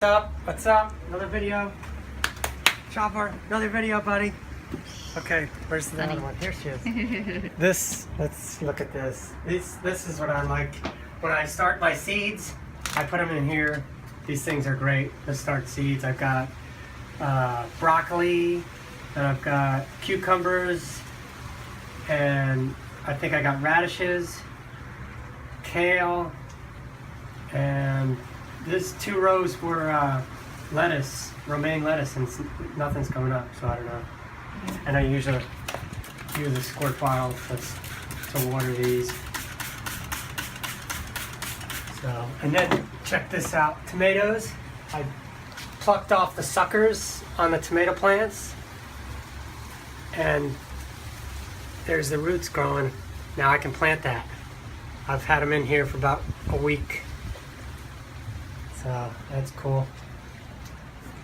up? What's up? Another video. Chopper, another video, buddy. Okay, where's the other one? Here she is. Let's look at this. This is what I like. When I start my seeds, I put them in here. These things are great to start seeds. I've got broccoli, and I've got cucumbers, and I think I got radishes, kale, and this 2 rows were lettuce, romaine lettuce, and nothing's coming up, so I don't know. And I usually use a squirt bottle to water these. So, and then check this out, tomatoes. I plucked off the suckers on the tomato plants, and there's the roots growing. Now I can plant that. I've had them in here for about a week. So that's cool.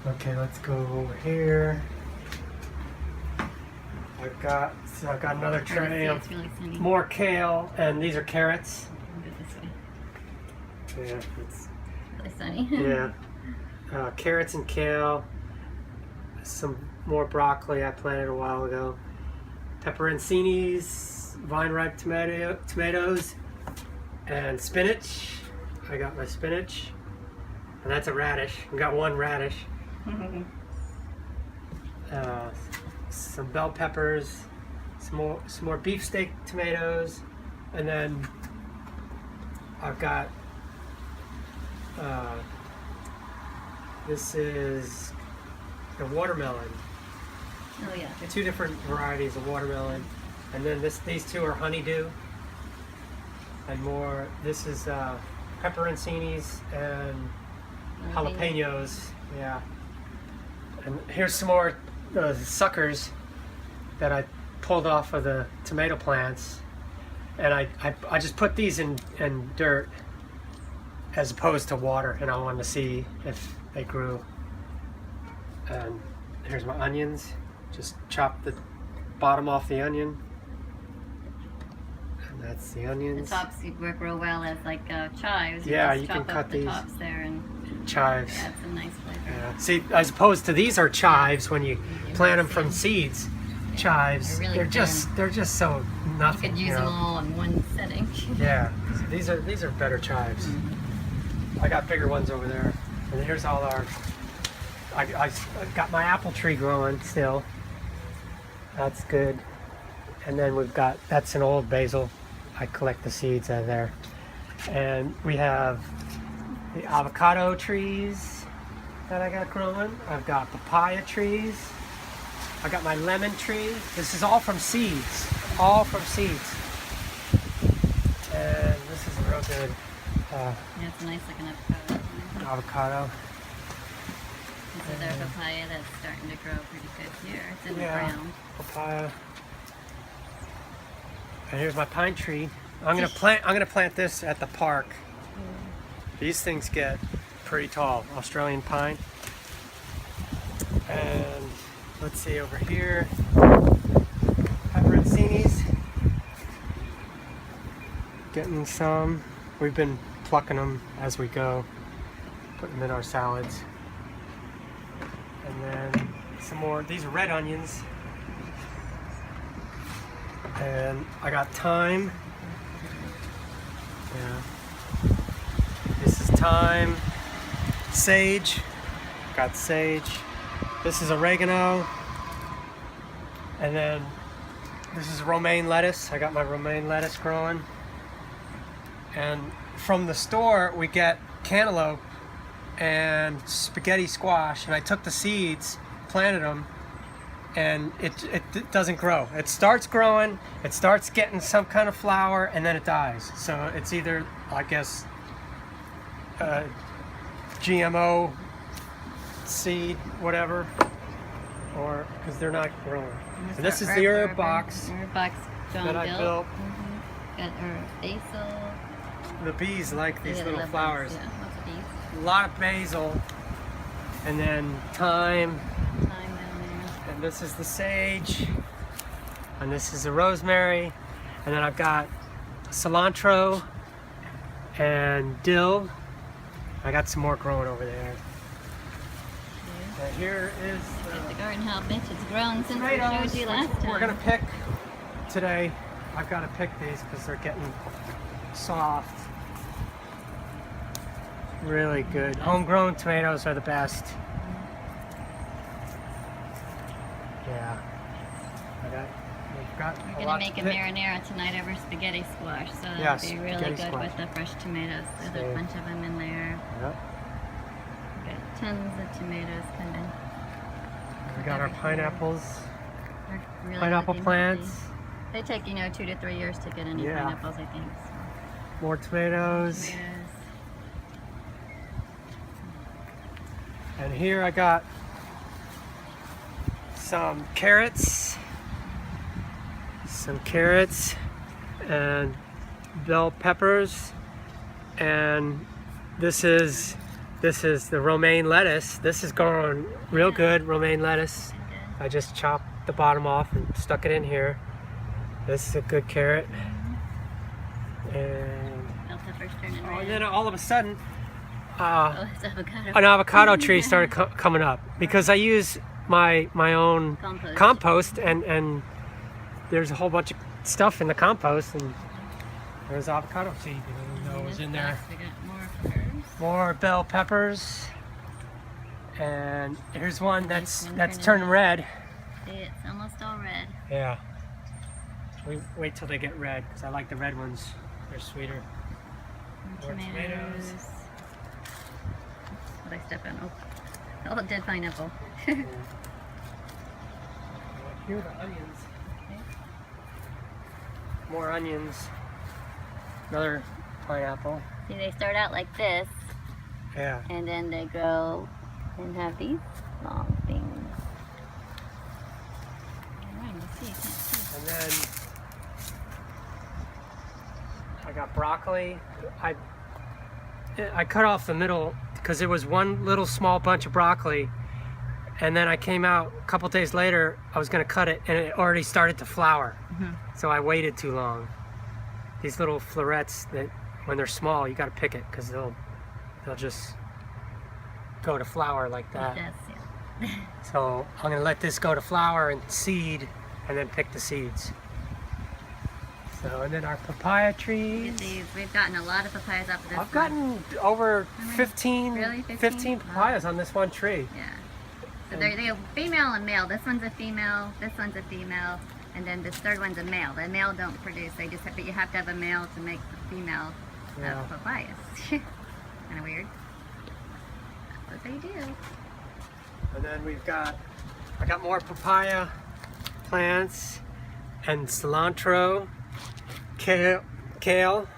Okay, let's go over here. I've got another tray of more kale, and these are carrots. Yeah, it's really sunny. Yeah, carrots and kale. Some more broccoli I planted a while ago. Peperoncinis, vine-ripe tomatoes, and spinach. I got my spinach, and that's a radish. We got 1 radish. Some bell peppers, some more beefsteak tomatoes, and then I've got this is the watermelon. Oh yeah. 2 different varieties of watermelon, and then these 2 are honeydew, and more. This is peperoncinis and jalapenos. Yeah. And here's some more suckers that I pulled off of the tomato plants, and I just put these in dirt as opposed to water, and I wanted to see if they grew. And here's my onions. Just chop the bottom off the onion, and that's the onions. The tops work real well as like chives. Yeah, just you chop can cut up the these tops there and chives. add some nice flavor. Yeah. See, as opposed to these are chives when you plant them from seeds. Chives, They're really they're just so nothing. You could use them all in one setting. Yeah, so these are better chives. I got bigger ones over there, and here's all our. I got my apple tree growing still. That's good. And then we've got, that's an old basil. I collect the seeds out of there. And we have the avocado trees that I got growing. I've got papaya trees. I got my lemon tree. This is all from seeds. All from seeds. And this is a real good Yeah, it's a nice looking avocado. avocado. This is our papaya that's starting to grow pretty good here. It's in the ground. Papaya. And here's my pine tree. I'm gonna plant this at the park. These things get pretty tall. Australian pine. And let's see over here. Peperoncinis. Getting some. We've been plucking them as we go. Putting them in our salads. And then some more. These are red onions. And I got thyme. Yeah. This is thyme. Sage. Got sage. This is oregano. And then this is romaine lettuce. I got my romaine lettuce growing. And from the store we get cantaloupe and spaghetti squash, and I took the seeds, planted them, and it doesn't grow. It starts growing, it starts getting some kind of flower, and then it dies. So it's either, I guess, GMO seed, whatever, or because they're not growing. And this is the herb box that I built. Got our basil. The bees like these little flowers. Yeah, lots of bees. A lot of basil, and then thyme. Thyme down there. And this is the sage, and this is the rosemary, and then I've got cilantro and dill. I got some more growing over there. here is At the garden how much it's grown since we tomatoes. showed you last time. We're gonna pick today. I've got to pick these because they're getting soft. Really good. Homegrown tomatoes are the best. Yeah. We've got We're a gonna lot make to a pick. marinara tonight over spaghetti squash, so that'll Yes, be really spaghetti good squash. with the fresh tomatoes. There's So- a bunch of them in there. Yep. We've got tons of tomatoes coming. We got our Everything. pineapples, They're really pineapple looking plants, healthy. They take 2 to 3 years to get any Yeah. pineapples, I think. So. more tomatoes, Tomatoes. and here I got some carrots, and bell peppers, and this is the romaine lettuce. This is growing real good, romaine lettuce. Okay. I just chopped the bottom off and stuck it in here. This is a good carrot. And, Bell peppers turning and red. then all of a sudden, Oh, it's avocado. an avocado tree started coming up because I use my own compost, and there's a whole bunch of stuff in the compost, and there's avocado seed. I didn't know it was in there. We got more peppers. More bell peppers, and here's one that's one turning turning red. See, it's almost all red. Yeah. We wait till they get red because I like the red ones. They're sweeter. More More tomatoes. What I step in? Oh, dead pineapple. Here are the onions. Okay. More onions. Another pineapple. See, they start out like this, Yeah. and then they grow and have these long things. Alright, let's see. I can't see. And then I got broccoli. I cut off the middle because it was one little small bunch of broccoli, and then I came out a couple days later. I was going to cut it, and it already started to flower. So I waited too long. These little florets, that when they're small, you got to pick it because they'll just go to flower like that. Yes, yeah. So I'm gonna let this go to flower and seed, and then pick the seeds. So, and then our papaya Look trees. at these. We've gotten a lot of papayas off of this I've one. gotten over How many? 15, Really? 15 papayas on this one tree. Yeah. So they're female and male. This one's a female, this one's a female, and then this third one's a male. The male don't produce, they just have, but you have to have a male to make the female Yeah. papayas. Kind of weird. That's what they do. And then I got more papaya plants and cilantro, kale,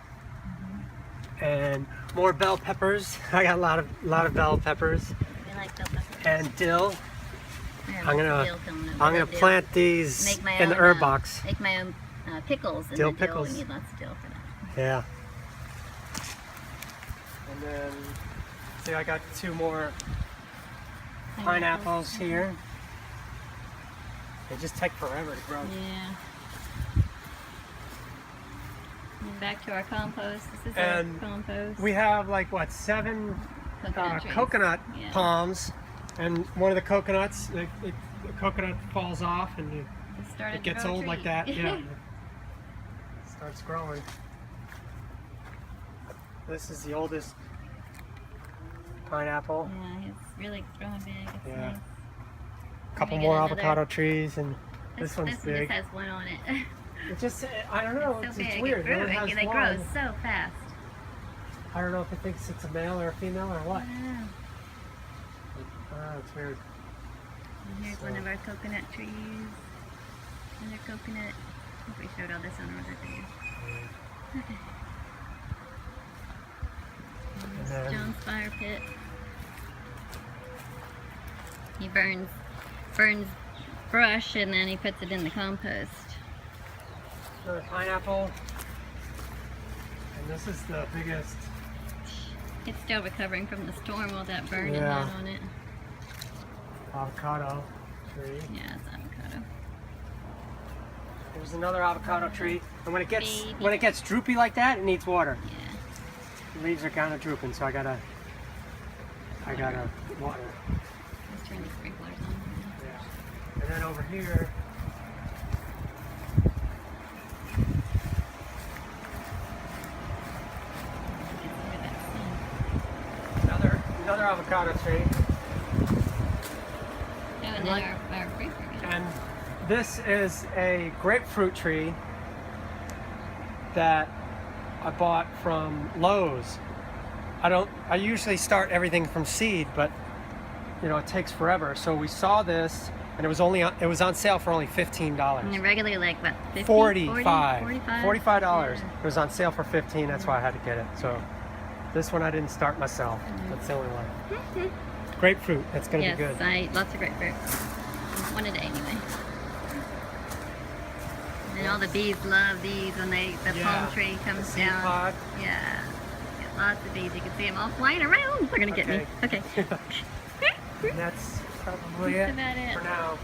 and more bell peppers. I got a lot of bell peppers I like bell peppers. and dill. I have I'm gonna dill coming up. I'm gonna Dill. plant these Make my in the own, herb box. Make my own pickles. And Dill the pickles. We need lots of dill for that. Yeah. And then, see, I got 2 more pineapples here. They just take forever to grow. Yeah. And back to our compost. This is And our compost. We have like what, 7 trees. coconut Yeah. palms, and one of the coconuts, the coconut falls off and it gets old like that. Yeah. It starts growing. This is the oldest pineapple. Yeah, it's really growing big. It's Yeah. nice. A couple Maybe more another- avocado trees, and this one's This one big. just has one on it. It just, I don't know, so it's big. weird. It only has They grow one. so fast. I don't know if it thinks it's a male or a female or what. Wow. Oh, it's weird. And here's one of our coconut trees. Another coconut. I think we showed all this on another video. Okay. And then- John's fire pit. He burns brush and then he puts it in the compost. Another pineapple. And this is the biggest. It's still recovering from the storm, all that burn it Yeah. had on it. Avocado tree. Yeah, it's avocado. There's another avocado tree. And when it Baby. gets droopy like that, it needs water. Yeah. The leaves are kind of drooping, so I gotta water. Let's turn the sprinklers on. Yeah. And then over here, another avocado tree. Oh, and then our fruit tree. And this is a grapefruit tree that I bought from Lowe's. I usually start everything from seed, but you know, it takes forever. So we saw this and it was on sale for only $15. And they're regularly like what, 50? $45. 45? $45. Yeah. It was on sale for $15, that's why I had to get it. So this one I didn't start myself. That's the only one. Grapefruit, that's gonna Yes, be good. I eat lots of grapefruit. One a day anyway. And all the bees love these when the Yeah. palm tree comes Seed down. pod. Yeah. Get lots of bees. You can see them all flying around. They're gonna get me. Okay. And that's probably That's it about it. for now.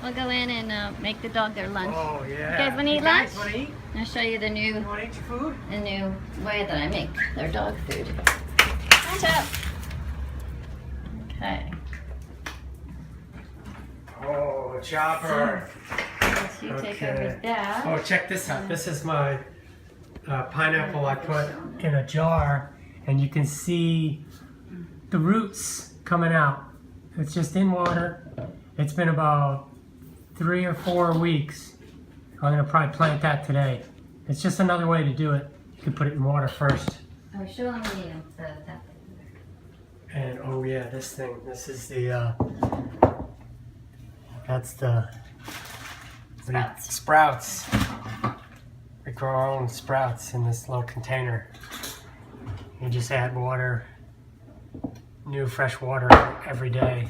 We'll go in and make the dog their lunch. Oh yeah. You guys wanna eat You guys lunch? wanna eat? I'll show you the You wanna eat your food? new way that I make their dog food. Watch out. Okay. Oh, chopper. Once you take over that. Oh, check this out. This is my pineapple I put in a jar, and you can see the roots coming out. It's just in water. It's been about 3 or 4 weeks. I'm gonna probably plant that today. It's just another way to do it. You can put it in water first. Oh, show them that. And oh yeah, this thing. This is the. That's the sprouts. We grow our own sprouts in this little container. You just add water, new fresh water every day.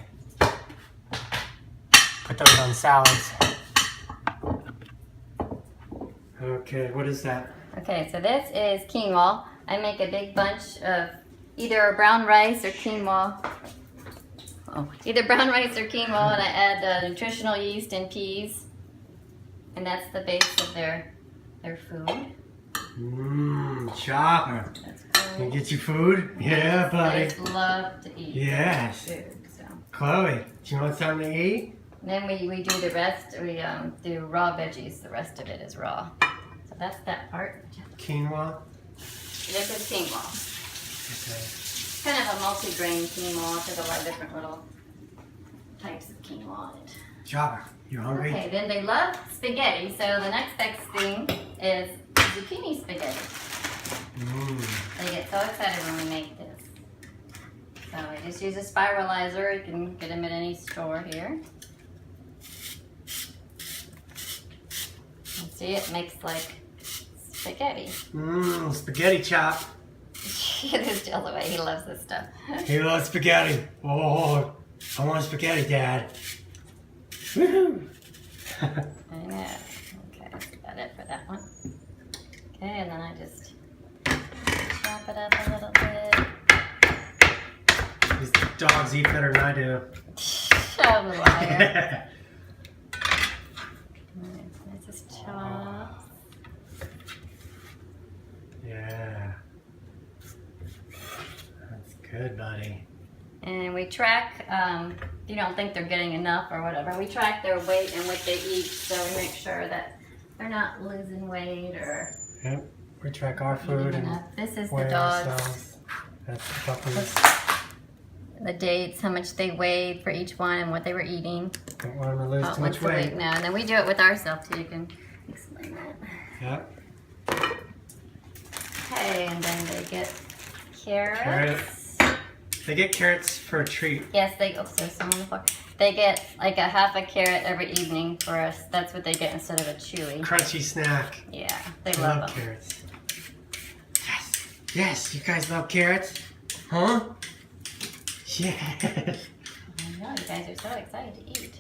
Put those on salads. Okay, what is that? Okay, so this is quinoa. I make a big bunch of either brown rice or quinoa. Either brown rice or quinoa, and I add nutritional yeast and peas, and that's the base of their food. Mmm, chopper. That's Can good. you get your food? Yeah, buddy. They love to eat Yes. food. So. Chloe, do you want something to eat? And then we do the rest. We do raw veggies. The rest of it is raw. So that's that part. Quinoa. This is quinoa. Okay. Kind of a multi-grain quinoa. There's a lot of different little types of quinoa in it. Chopper, you hungry? Okay, then they love spaghetti. So the next best thing is zucchini spaghetti. Mmm. They get so excited when we make this. So I just use a spiralizer. You can get them at any store here. You see, it makes like spaghetti. Mmm, spaghetti chop. It is Jill the way he loves this stuff. He loves spaghetti. Oh, I want spaghetti, Dad. Woohoo! I know. Okay, that's about it for that one. Okay, and then I just chop it up a little bit. These dogs eat better than I do. Show the liar. This is chopped. Yeah. That's good, buddy. And we track, you don't think they're getting enough or whatever, we track their weight and what they eat, so we make sure that they're not losing weight or Yep. We track our food eating and enough. This is the weigh dogs. ourselves. That's the puppies. The dates, how much they weighed for each one and what they were eating. Don't want them to lose too What's much the weight weight. now. And then we do it with ourselves too, you can explain that. Yep. Okay, and then they get carrots. They get carrots for a treat. Yes, they go. So some on the floor. They get like a half a carrot every evening for us. That's what they get instead of a chewy. Crunchy snack. Yeah, they I love love them. carrots. Yes. Yes, you guys love carrots? Huh? Yes. I know, you guys are so excited to eat.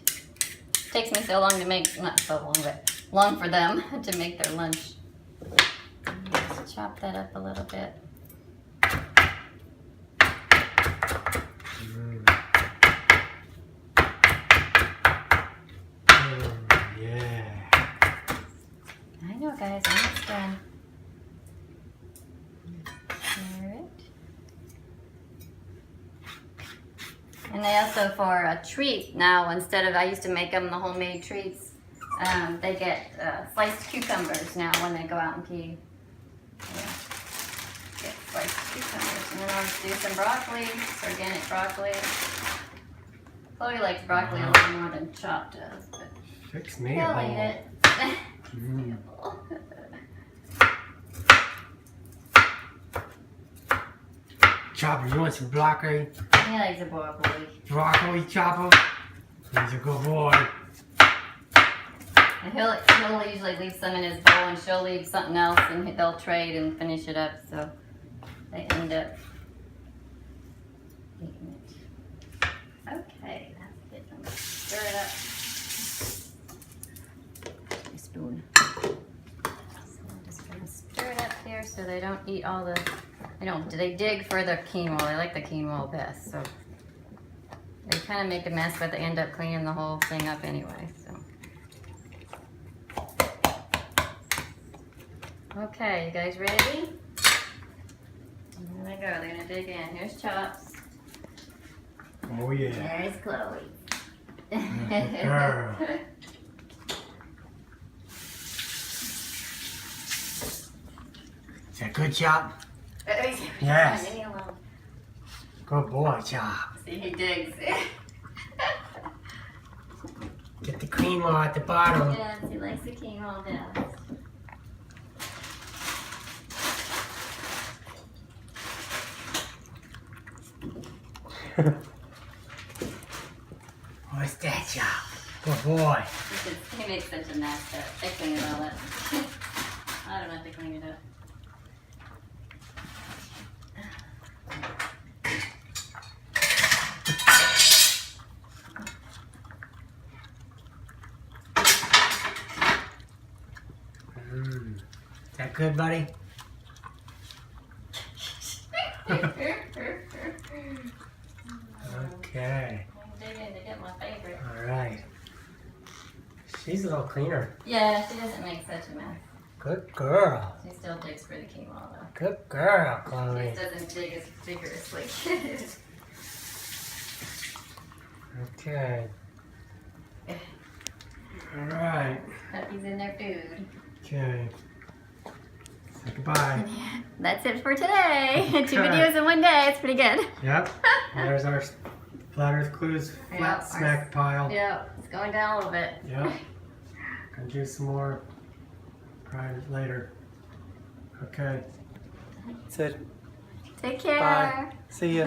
Takes me so long to make, not so long, but long for them to make their lunch. Just chop that up a little bit. Yeah. I know, guys, almost done. Carrot. And they also, for a treat now, instead of, I used to make them the homemade treats, they get sliced cucumbers now when they go out and pee. Yeah. Get sliced cucumbers. And then I'll just do some broccoli, it's organic broccoli. Chloe likes broccoli a little more than Chop does, but Fix me a he'll bowl. eat it. Mm. Chopper, you want some broccoli? He likes the broccoli. Broccoli, Chopper? He's a good boy. And he'll usually leave some in his bowl, and she'll leave something else, and they'll trade and finish it up. So they end up eating it. Okay, that's good. I'm gonna stir it up. My spoon. So I'm just gonna stir it up here so they don't eat all the. They dig for the quinoa. They like the quinoa best, so they kind of make a mess, but they end up cleaning the whole thing up anyway. So. Okay, you guys ready? Here they go. They're gonna dig in. Here's Chops. Oh yeah. There's Chloe. Girl. Is that good, Chop? Yes. Leave me alone. Good boy, Chop. See, he digs. Get the quinoa at the bottom. Yes, he likes the quinoa best. What's that, Chop? Good boy. He makes such a mess that I clean it all up. I don't have to clean it up. Is that good, buddy? Okay. I'm digging to get my favorite. All right. She's a little cleaner. Yeah, she doesn't make such a mess. Good girl. She still digs for the quinoa though. Good girl, She Chloe. just doesn't dig as vigorously. Okay. All right. Puppy's in their food. Okay. Say goodbye. That's it for today. 2 videos in one day. It's pretty good. Yep. There's our Flat Earth Clues Yep, flat our- snack pile. Yeah, it's going down a little bit. Yep. Gonna do some more probably later. Okay. That's it. Take care. Bye. See ya.